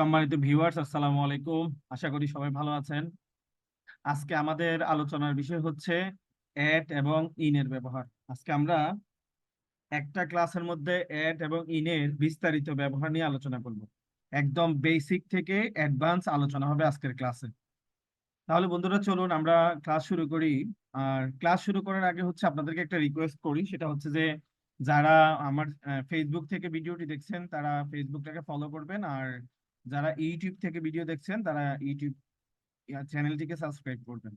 সম্মানিত ভিউয়ার্স, আসসালামু আলাইকুম। আশা করি সবাই ভালো আছেন। আজকে আমাদের আলোচনার বিষয় হচ্ছে অ্যাড এবং ইন এর ব্যবহার। আজকে আমরা একটা ক্লাসের মধ্যে অ্যাড এবং ইন এর বিস্তারিত ব্যবহার নিয়ে আলোচনা করব। একদম বেসিক থেকে অ্যাডভান্স আলোচনা হবে আজকের ক্লাসে। তাহলে বন্ধুরা, চলুন আমরা ক্লাস শুরু করি। আর ক্লাস শুরু করার আগে হচ্ছে আপনাদেরকে একটা রিকোয়েস্ট করি, সেটা হচ্ছে যে যারা আমার ফেসবুক থেকে ভিডিওটি দেখছেন তারা ফেসবুকটাকে ফলো করবেন, আর যারা ইউটিউব থেকে ভিডিও দেখছেন তারা ইউটিউব চ্যানেলটিকে সাবস্ক্রাইব করবেন।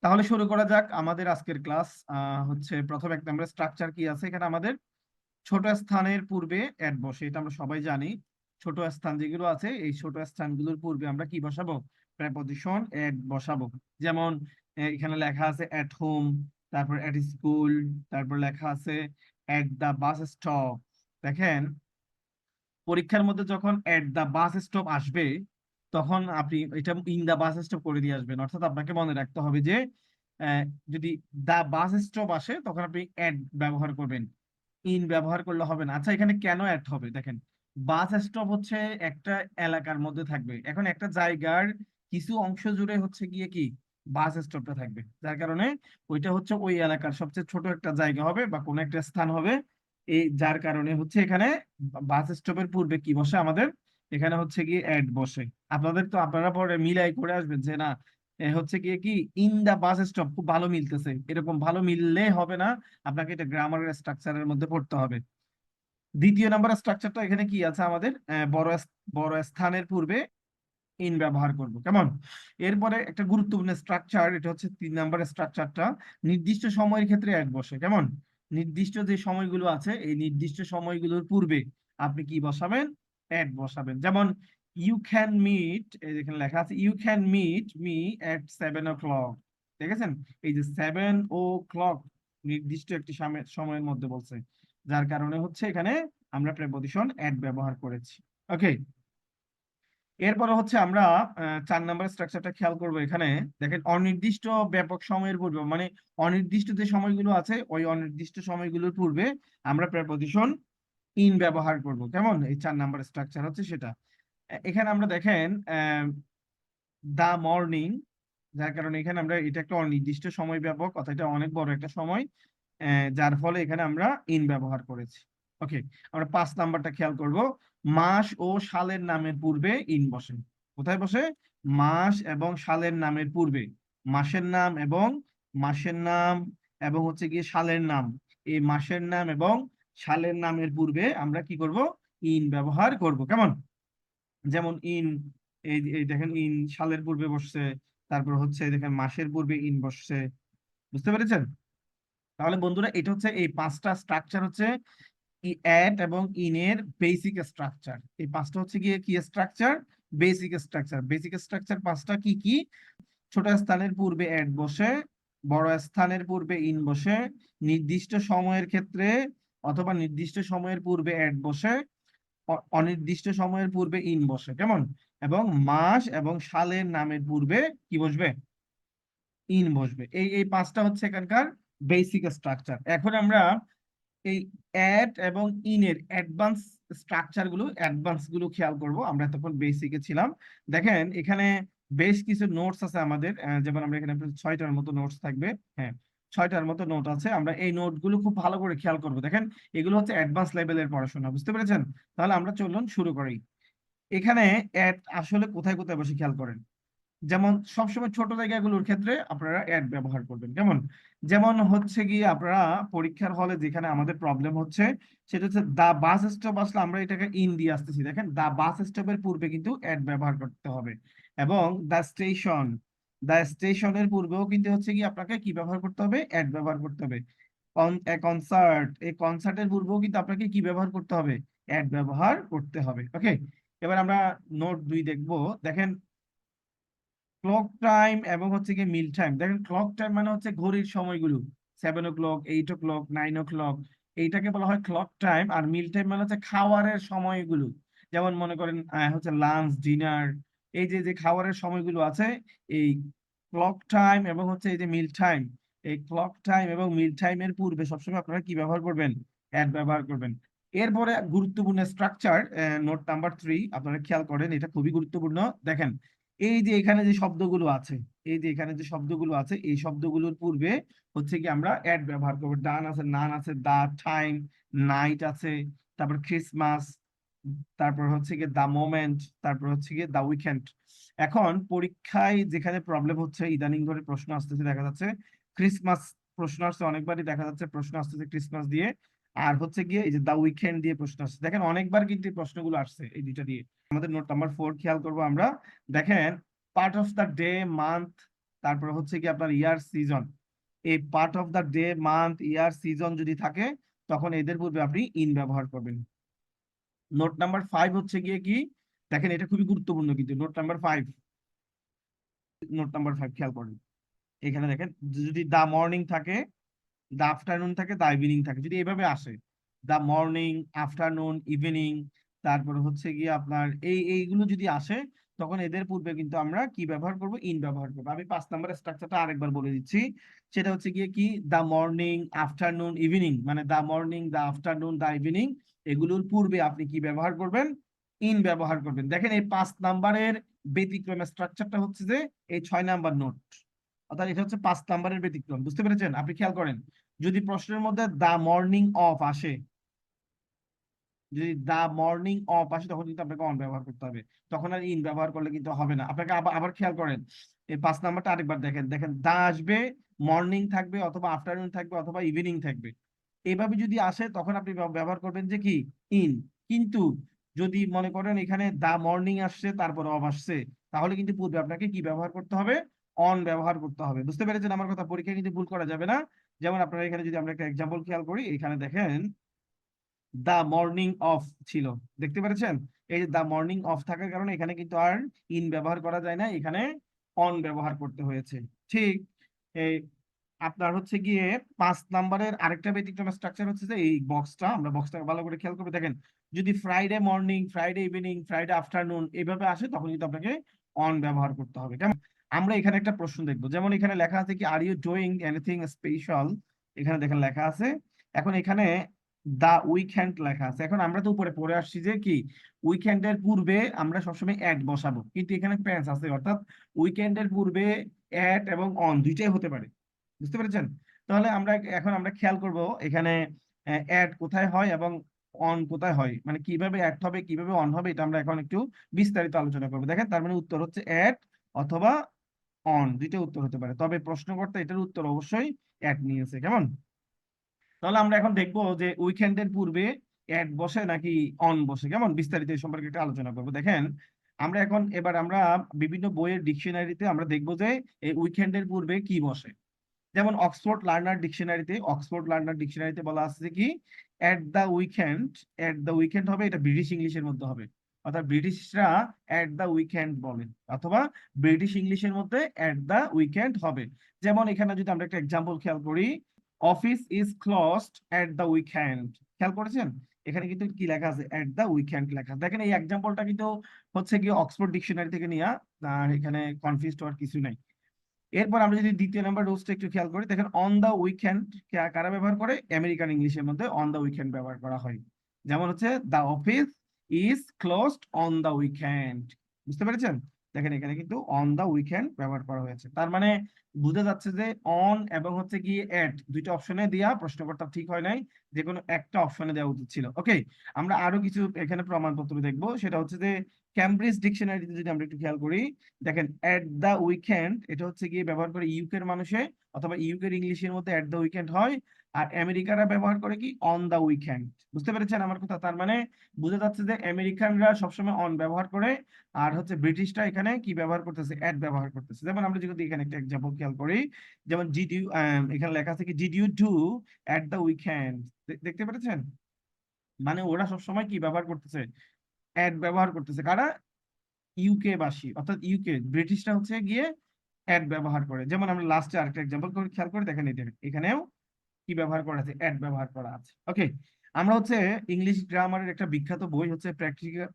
তাহলে শুরু করা যাক আমাদের আজকের ক্লাস। হচ্ছে প্রথম এক নম্বরের স্ট্রাকচার কি আছে এখানে। আমাদের ছোট স্থানের পূর্বে অ্যাড বসে, এটা আমরা সবাই জানি। ছোট স্থান যেগুলো আছে এই ছোট স্থানগুলোর পূর্বে আমরা কি বসাবো? প্রেপজিশন অ্যাড বসাবো। যেমন এখানে লেখা আছে অ্যাট হোম, তারপর অ্যাট স্কুল, তারপর লেখা আছে অ্যাট দা বাস স্টপ। দেখেন, পরীক্ষার মধ্যে যখন এট দা বাস স্টপ আসবে তখন আপনি এটা ইন দা বাস স্টপ করে দিয়ে আসবেন। অর্থাৎ আপনাকে মনে রাখতে হবে যে আহ, যদি দা বাস স্টপ আসে তখন আপনি এট ব্যবহার করবেন, ইন ব্যবহার করলে হবে না। আচ্ছা, এখানে কেন এট হবে? দেখেন, বাস স্টপ হচ্ছে একটা এলাকার মধ্যে থাকবে। এখন একটা জায়গার কিছু অংশ জুড়ে হচ্ছে গিয়ে কি বাস স্টপটা থাকবে, যার কারণে ওইটা হচ্ছে ওই এলাকার সবচেয়ে ছোট একটা জায়গা হবে বা কোনো একটা স্থান হবে। এই যার কারণে হচ্ছে এখানে বাস স্টপের পূর্বে কি বসে আমাদের? এখানে হচ্ছে কি অ্যাড বসে। আপনাদের তো আপনারা পরে মিলাই করে আসবেন যে না, হচ্ছে গিয়ে কি ইন দা বাস স্টপ খুব ভালো মিলতেছে, এরকম ভালো মিললে হবে না, আপনাকে এটা গ্রামারের স্ট্রাকচারের মধ্যে পড়তে হবে। দ্বিতীয় নাম্বার স্ট্রাকচারটা এখানে কি আছে আমাদের? বড় স্থানের পূর্বে ইন ব্যবহার করব, কেমন? এরপরে একটা গুরুত্বপূর্ণ স্ট্রাকচার, এটা হচ্ছে 3 নম্বরের স্ট্রাকচারটা। নির্দিষ্ট সময়ের ক্ষেত্রে অ্যাড বসে, কেমন? নির্দিষ্ট যে সময়গুলো আছে এই নির্দিষ্ট সময়গুলোর পূর্বে আপনি কি বসাবেন? অ্যাড বসাবেন। যেমন ইউ ক্যান মিট, এই যেখানে লেখা আছে you can meet me at 7 o'clock। দেখেছেন, এই যে 7 o'clock নির্দিষ্ট একটি সময়ের মধ্যে বলছে, যার কারণে হচ্ছে এখানে আমরা প্রেপজিশন অ্যাড ব্যবহার করেছি। ওকে, এরপরে হচ্ছে আমরা 4 নম্বর স্ট্রাকচারটা খেয়াল করব। এখানে দেখেন, অনির্দিষ্ট ব্যাপক সময়ের পূর্বে, মানে অনির্দিষ্ট যে সময়গুলো আছে ওই অনির্দিষ্ট সময়গুলোর পূর্বে আমরা প্রেপজিশন ইন ব্যবহার করব, কেমন? এই 4 নম্বর স্ট্রাকচার হচ্ছে সেটা। এখানে আমরা দেখেন দা মর্নিং, যার কারণে এখানে আমরা এটা একটা অনির্দিষ্ট সময় ব্যাপক, অর্থাৎ এটা অনেক বড় একটা সময়, যার ফলে এখানে আমরা ইন ব্যবহার করেছি। ওকে, আমরা 5 নাম্বারটা খেয়াল করব। মাস ও সালের নামের পূর্বে ইন বসে। কোথায় বসে? মাস এবং সালের নামের পূর্বে। মাসের নাম এবং মাসের নাম এবং হচ্ছে গিয়ে সালের নাম, এই মাসের নাম এবং সালের নামের পূর্বে আমরা কি করব? ইন ব্যবহার করব, কেমন? যেমন ইন, এই এই দেখেন ইন সালের পূর্বে বসছে, তারপর হচ্ছে দেখেন মাসের পূর্বে ইন বসছে। বুঝতে পেরেছেন? তাহলে বন্ধুরা, এটা হচ্ছে এই 5টা স্ট্রাকচার হচ্ছে অ্যাড এবং ইন এর বেসিক স্ট্রাকচার। এই 5টা হচ্ছে গিয়ে কি structure? Basic structure. Basic structure 5টা কি কি? ছোট স্থানের পূর্বে অ্যাড বসে, বড় স্থানের পূর্বে ইন বসে, নির্দিষ্ট সময়ের ক্ষেত্রে অথবা নির্দিষ্ট সময়ের পূর্বে অ্যাড বসে, অনির্দিষ্ট সময়ের পূর্বে ইন বসে, কেমন? এবং মাস এবং সালের নামের পূর্বে কি বসবে? ইন বসবে। এই 5টা হচ্ছে এখানকার বেসিক স্ট্রাকচার। এখন আমরা এই অ্যাড এবং ইনের অ্যাডভান্স গুলো খেয়াল করব। আমরা তখন বেসিকে ছিলাম। দেখেন, এখানে বেশ কিছু নোটস আছে আমাদের, যেমন আমরা এখানে 6টার মতো নোটস থাকবে। হ্যাঁ, 6টার মতো নোট আছে। আমরা এই নোট গুলো খুব ভালো করে খেয়াল করব। দেখেন, এগুলো হচ্ছে অ্যাডভান্স লেভেলের পড়াশোনা, বুঝতে পেরেছেন? তাহলে আমরা চলুন শুরু করি। এখানে অ্যাড আসলে কোথায় কোথায় বসে খেয়াল করেন। যেমন সবসময় ছোট জায়গাগুলোর ক্ষেত্রে আপনারা অ্যাড ব্যবহার করবেন, কেমন? যেমন হচ্ছে গিয়ে আপনারা পরীক্ষার হলে যেখানে আমাদের প্রবলেম হচ্ছে সেটা হচ্ছে দা বাস স্টপ আসলে আমরা এটাকে ইন দিয়ে আসতেছি। দেখেন, দা বাস স্টপের পূর্বে কিন্তু অ্যাড ব্যবহার করতে হবে। এবং দ্য স্টেশনের পূর্বেও কিন্তু হচ্ছে কি আপনাকে কি ব্যবহার করতে হবে? অ্যাড ব্যবহার করতে হবে। কনসার্ট, এই কনসার্টের পূর্বেও কিন্তু আপনাকে কি ব্যবহার করতে হবে? অ্যাড ব্যবহার করতে হবে। ওকে, এবার আমরা নোট 2 দেখবো। দেখেন, ক্লক টাইম এবং হচ্ছে কি মিল টাইম। দেখেন, ক্লক টাইম মানে হচ্ছে ঘড়ির সময়গুলো, 7 o'clock, 8 o'clock, 9 o'clock, এইটাকে বলা হয় ক্লক টাইম। আর মিল টাইম মানে হচ্ছে খাওয়ারের সময়গুলো। যেমন মনে করেন হচ্ছে লাঞ্চ, ডিনার, এই যে যে খাওয়ারের সময়গুলো আছে, এই ক্লক টাইম এবং হচ্ছে এই যে মিল টাইম, এই ক্লক টাইম এবং মিল টাইমের পূর্বে সবসময় আপনারা কি ব্যবহার করবেন? অ্যাড ব্যবহার করবেন। এরপরে গুরুত্বপূর্ণ স্ট্রাকচার, নোট নাম্বার 3, আপনারা খেয়াল করেন, এটা খুবই গুরুত্বপূর্ণ। দেখেন, এই যে এখানে যে শব্দগুলো আছে, এই যে এখানে যে শব্দগুলো আছে, এই শব্দগুলোর পূর্বে হচ্ছে কি আমরা অ্যাড ব্যবহার করবো। ডান আছে, নান আছে, দা, টাইম, নাইট আছে, তারপর ক্রিসমাস, তারপর হচ্ছে কি দা মোমেন্ট, তারপর হচ্ছে কি দা উইকেন্ড। এখন পরীক্ষায় যেখানে প্রবলেম হচ্ছে, ইদানিং ধরে প্রশ্ন আসতেছে, দেখা যাচ্ছে ক্রিসমাস প্রশ্ন আসছে, অনেকবারই দেখা যাচ্ছে প্রশ্ন আসতেছে ক্রিসমাস দিয়ে, আর হচ্ছে গিয়ে এই যে দা উইকেন্ড দিয়ে প্রশ্ন আসছে। দেখেন অনেকবার কিন্তু এই প্রশ্নগুলো আসছে এই দুইটা দিয়ে। আমাদের নোট নাম্বার 4 খেয়াল করবো আমরা। দেখেন, part of the day, month, তারপর হচ্ছে কি আপনার ইয়ার, সিজন। এই part of the day, month, year, season যদি থাকে, তখন এদের পূর্বে আপনি ইন ব্যবহার করবেন। নোট নাম্বার 5 হচ্ছে গিয়ে কি, দেখেন এটা খুবই গুরুত্বপূর্ণ কিন্তু। নোট নাম্বার 5, নোট নাম্বার 5 খেয়াল করেন, এখানে দেখেন, যদি দা মর্নিং থাকে, দা আফটারনুন থাকে, দা ইভিনিং থাকে, যদি এভাবে আসে, দা মর্নিং, আফটারনুন, ইভিনিং, তারপর হচ্ছে গিয়ে আপনার এইগুলো যদি আসে, তখন এদের পূর্বে কিন্তু আমরা কি ব্যবহার করব, ইন ব্যবহার করবো। আমি 5 নম্বরের স্ট্রাকচারটা আরেকবার বলে দিচ্ছি। সেটা হচ্ছে গিয়ে কি, দা মর্নিং, আফটারনুন, ইভিনিং, মানে the morning, the afternoon, the evening, এগুলোর পূর্বে আপনি কি ব্যবহার করবেন, ইন ব্যবহার করবেন। দেখেন এই 5 নাম্বারের ব্যতিক্রমের স্ট্রাকচারটা হচ্ছে যে এই 6 নাম্বার নোট, অর্থাৎ এটা হচ্ছে 5 নাম্বারের ব্যতিক্রম। বুঝতে পেরেছেন? আপনি খেয়াল করেন, যদি প্রশ্নের মধ্যে দা মর্নিং অফ আসে, যদি দা মর্নিং অফ আসে, তখন কিন্তু আপনাকে অন ব্যবহার করতে হবে, তখন আর ইন ব্যবহার করলে কিন্তু হবে না। আপনাকে আবার আবার খেয়াল করেন, এই 5 নাম্বারটা আরেকবার দেখেন। দেখেন, দা আসবে, মর্নিং থাকবে, অথবা আফটারনুন থাকবে, অথবা ইভিনিং থাকবে। এইভাবে যদি আসে, তখন আপনি ব্যবহার করবেন যে কি, ইন। কিন্তু যদি মনে করেন এখানে দা মর্নিং আসছে, তারপর অফ আসছে, তাহলে কিন্তু পূর্বে আপনাকে কি ব্যবহার করতে হবে, অন ব্যবহার করতে হবে। বুঝতে পেরেছেন আমার কথা? পরীক্ষায় কিন্তু ভুল করা যাবে না। যেমন আপনারা এখানে যদি আমরা একটা এক্সাম্পল খেয়াল করি, এখানে দেখেন দা মর্নিং অফ ছিল, দেখতে পেরেছেন? এই যে দা মর্নিং অফ থাকার কারণে এখানে কিন্তু আর ইন ব্যবহার করা যায় না, এখানে অন ব্যবহার করতে হয়েছে। ঠিক এই আপনার হচ্ছে গিয়ে 5 নাম্বারের আরেকটা ব্যতিক্রম স্ট্রাকচার হচ্ছে যে এই বক্সটা, আমরা বক্সটাকে ভালো করে খেয়াল করবে। দেখেন, যদি Friday morning, Friday evening, Friday afternoon এইভাবে আসে, তখন কিন্তু আপনাকে অন ব্যবহার করতে হবে। কেমন? আমরা এখানে একটা প্রশ্ন দেখবো, যেমন এখানে লেখা আছে কি, are you doing anything special, এখানে দেখেন লেখা আছে। এখন এখানে দা উইকেন্ড লেখা আছে। এখন আমরা তো উপরে পড়ে আসছি যে কি, উইকেন্ডের পূর্বে আমরা সবসময় অ্যাট বসাবো, কিন্তু এখানে প্যান্স আছে, অর্থাৎ উইকেন্ডের পূর্বে অ্যাট এবং অন দুইটাই হতে পারে। বুঝতে পেরেছেন? তাহলে আমরা খেয়াল করব এখানে অ্যাড কোথায় হয় এবং অন কোথায় হয়, মানে কিভাবে অ্যাড হবে, কিভাবে অন হবে, এটা আমরা এখন একটু বিস্তারিত আলোচনা করবো। দেখেন, তার মানে উত্তর হচ্ছে অ্যাড অথবা অন, দুইটা উত্তর হতে পারে, তবে প্রশ্নকর্তা এটার উত্তর অবশ্যই অ্যাড নিয়েছে। কেমন? তাহলে আমরা এখন দেখবো যে উইকেন্ডের পূর্বে অ্যাড বসে নাকি অন বসে, কেমন বিস্তারিত এই সম্পর্কে একটা আলোচনা করবো। দেখেন, আমরা বিভিন্ন বইয়ের ডিকশনারিতে আমরা দেখবো যে এই উইকেন্ডের পূর্বে কি বসে। যেমন অক্সফোর্ড লার্নার ডিকশনারিতে বলা আছে কি, এট the weekend, at the weekend হবে, এটা ব্রিটিশ ইংলিশের মধ্যে হবে, অর্থাৎ ব্রিটিশরা এট দ্য উইকেন্ড বলেন, অথবা ব্রিটিশ ইংলিশের মধ্যে এট দ্য উইকেন্ড হবে। যেমন এখানে যদি আমরা একটা এক্সাম্পল খেয়াল করি, office is closed at the weekend, খেয়াল করেছেন? এখানে কিন্তু কি লেখা আছে, এট দ্য উইকেন্ড লেখা। দেখেন, এই এক্সাম্পলটা কিন্তু হচ্ছে কি অক্সফোর্ড ডিকশনারি থেকে নেওয়া, আর এখানে কনফিউজ হওয়ার কিছু নাই। এরপর আমরা যদি দ্বিতীয় নাম্বার রুলসটা একটু খেয়াল করি, দেখেন অন দা উইকেন্ড কারা ব্যবহার করে, আমেরিকান ইংলিশের মধ্যে অন দা উইকেন্ড ব্যবহার করা হয়। যেমন হচ্ছে the office is closed on the weekend. বুঝতে পেরেছেন? দেখেন এখানে কিন্তু অন দা উইকেন্ড ব্যবহার করা হয়েছে, তার মানে বোঝা যাচ্ছে যে অন এবং হচ্ছে কি এট দুইটা অপশনে দেওয়া, প্রশ্নকর্তা ঠিক হয় নাই, যে কোনো একটা অপশনে দেওয়া উচিত ছিল। ওকে, আমরা আরো কিছু এখানে প্রমাণপত্র দেখবো, সেটা হচ্ছে যে ক্যামব্রিজ ডিকশনারিতে যদি আমরা একটু খেয়াল করি, দেখেন এট দা উইকেন্ড এটা হচ্ছে গিয়ে ব্যবহার করে ইউকের মানুষে, অথবা ইউকের ইংলিশের মধ্যে এট দা উইকেন্ড হয়, আর আমেরিকানরা ব্যবহার করে কি, অন দা উইকেন্ড। বুঝতে পেরেছেন আমার কথা? তার মানে বোঝা যাচ্ছে যে আমেরিকানরা সবসময় অন ব্যবহার করে, আর হচ্ছে ব্রিটিশরা এখানে কি ব্যবহার করতেছে, এট ব্যবহার করতেছে। যেমন আমরা যদি এখানে একটা এক্সাম্পল খেয়াল করি, যেমন ডিড ইউ, এখানে লেখা আছে কি, did you do at the weekend, দেখতে পেরেছেন? মানে ওরা সবসময় কি ব্যবহার করতেছে, এট ব্যবহার করতেছে। কারা? ইউকে বাসী, অর্থাৎ ইউকে ব্রিটিশরা হচ্ছে গিয়ে অ্যাড ব্যবহার করে। যেমন আমরা লাস্টে আরেকটা এক্সাম্পল করে খেয়াল করে দেখেন, এখানেও কি ব্যবহার করা আছে, অ্যাড ব্যবহার করা আছে। ওকে, আমরা হচ্ছে ইংলিশ গ্রামারের একটা বিখ্যাত বই হচ্ছে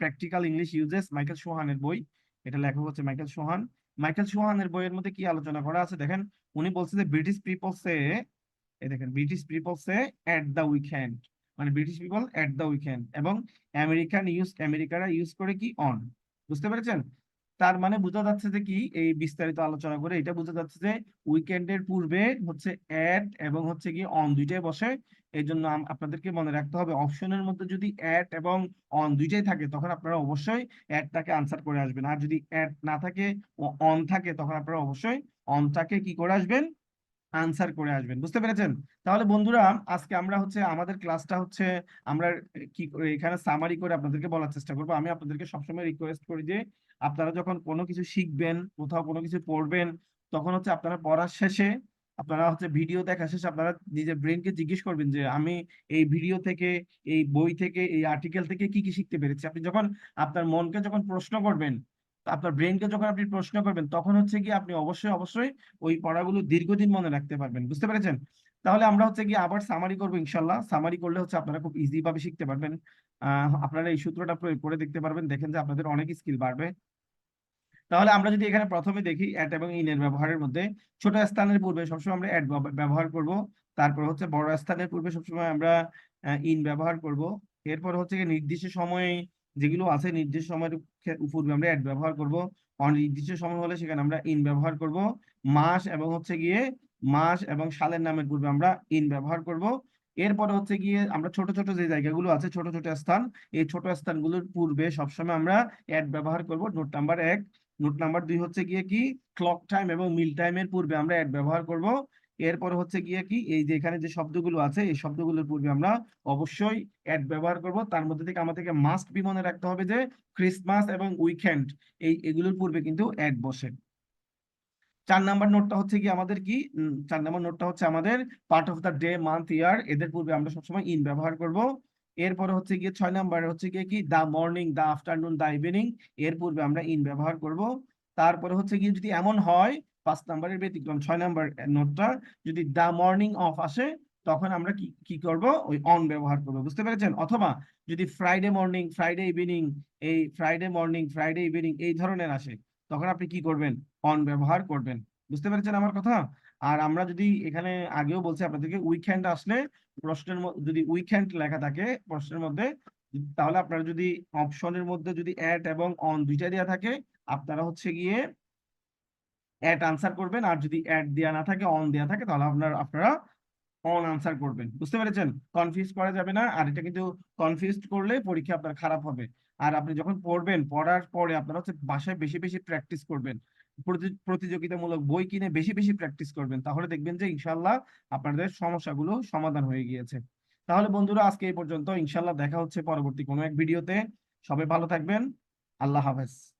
প্র্যাকটিক্যাল ইংলিশ ইউজেস, মাইকেল সোহানের বই, এটা লেখক হচ্ছে মাইকেল সোহান। মাইকেল সোহানের বইয়ের মধ্যে কি আলোচনা করা আছে দেখেন, উনি বলছে যে ব্রিটিশ পিপল সে, এই দেখেন, British people say at the weekend, মানে British people at the weekend, এবং আমেরিকারা ইউজ করে কি অন। বুঝতে পেরেছেন? তার মানে বোঝা যাচ্ছে যে কি, এই বিস্তারিত আলোচনা করে এটা বোঝা যাচ্ছে যে উইকেন্ডের পূর্বে হচ্ছে এট এবং হচ্ছে কি অন দুইটাই বসে। এই জন্য আপনাদেরকে মনে রাখতে হবে অপশনের মধ্যে যদি এট এবং অন দুইটাই থাকে তখন আপনারা অবশ্যই এটটাকে আনসার করে আসবেন, আর যদি এট না থাকে ও অন থাকে তখন আপনারা অবশ্যই অনটাকে কি করে আসবেন, আনসার করে আসবেন। বুঝতে পেরেছেন? তাহলে বন্ধুরা আজকে আমরা হচ্ছে আমাদের ক্লাসটা হচ্ছে আমরা কি এখানে সামারি করে আপনাদেরকে বলার চেষ্টা করবো। আমি আপনাদেরকে সবসময় রিকোয়েস্ট করি যে আপনারা যখন কোনো কিছু শিখবেন, কোথাও কোনো কিছু পড়বেন, তখন হচ্ছে আপনারা পড়ার শেষে, আপনারা হচ্ছে ভিডিও দেখা শেষে আপনারা নিজের ব্রেনকে জিজ্ঞেস করবেন যে আমি এই ভিডিও থেকে, এই বই থেকে, এই আর্টিকেল থেকে কি কি শিখতে পেরেছি। আপনি যখন আপনার মনকে যখন প্রশ্ন করবেন, আপনার ব্রেনকে যখন আপনি প্রশ্ন করবেন, তখন হচ্ছে কি আপনি অবশ্যই ওই পড়াগুলো দীর্ঘদিন মনে রাখতে পারবেন। বুঝতে পেরেছেন? তাহলে আমরা হচ্ছে গিয়ে আবার সামারি করবো ইনশাল্লাহ। সামারি করলে হচ্ছে আপনারা খুব ইজি ভাবে শিখতে পারবেন। আপনারা এই সূত্রটা প্রয়োগ করে দেখতে পারবেন, দেখেন যে আপনাদের অনেক স্কিল বাড়বে। তাহলে আমরা যদি এখানে প্রথমে দেখি অ্যাট এবং ইন এর ব্যবহারের মধ্যে, ছোট স্থানের পূর্বে সবসময় আমরা অ্যাট ব্যবহার করব। তারপর হচ্ছে বড় স্থানের পূর্বে সবসময় আমরা ইন ব্যবহার করব। এরপর হচ্ছে গিয়ে নির্দিষ্ট সময়ে যেগুলো আছে, নির্দিষ্ট সময়ের পূর্বে আমরা অ্যাট ব্যবহার করব। অনির্দিষ্ট সময় হলে সেখানে আমরা ইন ব্যবহার করব। মাস এবং সালের নামের পূর্বে আমরা ইন ব্যবহার করব। এরপরে হচ্ছে গিয়ে আমরা ছোট ছোট যে জায়গাগুলো আছে, ছোট ছোট স্থান, এই ছোট স্থানগুলোর পূর্বে সবসময় আমরা অ্যাট ব্যবহার করব। Note number 1। নোট নাম্বার 2 হচ্ছে গিয়ে কি, ক্লক টাইম এবং মিল টাইমের পূর্বে আমরা অ্যাট ব্যবহার করব। এরপর হচ্ছে গিয়ে কি, এই যে এখানে যে শব্দগুলো আছে এই শব্দগুলোর পূর্বে আমরা অবশ্যই অ্যাট ব্যবহার করব। তার মধ্যে থেকে আমাদেরকে মাস্ট বি মনে রাখতে হবে যে ক্রিসমাস এবং উইকেন্ড এগুলোর পূর্বে কিন্তু অ্যাট বসে। 4 নাম্বার নোটটা হচ্ছে কি আমাদের কি, 4 নাম্বার নোটটা হচ্ছে আমাদের part of the day, month, year, এদের পূর্বে আমরা সবসময় ইন ব্যবহার করব। এরপরে হচ্ছে গিয়ে 6 নাম্বার হচ্ছে গিয়ে কি, the morning, the afternoon, the evening, এর পূর্বে আমরা ইন ব্যবহার করব। তারপরে হচ্ছে গিয়ে যদি এমন হয়, 5 নাম্বারের ব্যতিক্রম 6 নাম্বার নোটটা, যদি দা মর্নিং অফ আসে তখন আমরা কি কি করব, ওই অন ব্যবহার করব। বুঝতে পেরেছেন? অথবা যদি ফ্রাইডে মর্নিং, ফ্রাইডে ইভিনিং এই ধরনের আসে, তখন আপনি কি করবেন, অন ব্যবহার করবেন। বুঝতে পেরেছেন আমার কথা? আর আমরা যদি এখানে আগেও বলছি আপনাদেরকে, উইকেন্ড আসলে যদি উইকেন্ড লেখা থাকে প্রশ্নের মধ্যে, তাহলে আপনারা যদি অপশনের মধ্যে যদি অ্যাট এবং অন দুইটা দেওয়া থাকে, আপনারা হচ্ছে গিয়ে অ্যাট আনসার করবেন। আর যদি অ্যাট দেওয়া না থাকে, অন দেওয়া থাকে, তাহলে আপনারা অন আনসার করবেন। বুঝতে পেরেছেন? কনফিউজ করা যাবে না। আর এটা কিন্তু কনফিউজ করলে পরীক্ষা আপনার খারাপ হবে। আর আপনি যখন পড়বেন, পড়ার পরে আপনারা হচ্ছে বাসায় বেশি বেশি প্র্যাকটিস করবেন, প্রতিযোগিতামূলক বই কিনে বেশি বেশি প্র্যাকটিস করবেন, তাহলে দেখবেন যে ইনশাল্লাহ আপনাদের সমস্যাগুলো সমাধান হয়ে গিয়েছে। তাহলে বন্ধুরা আজকে এই পর্যন্ত। ইনশাল্লাহ দেখা হচ্ছে পরবর্তী কোনো এক ভিডিওতে। সবাই ভালো থাকবেন। আল্লাহ হাফেজ।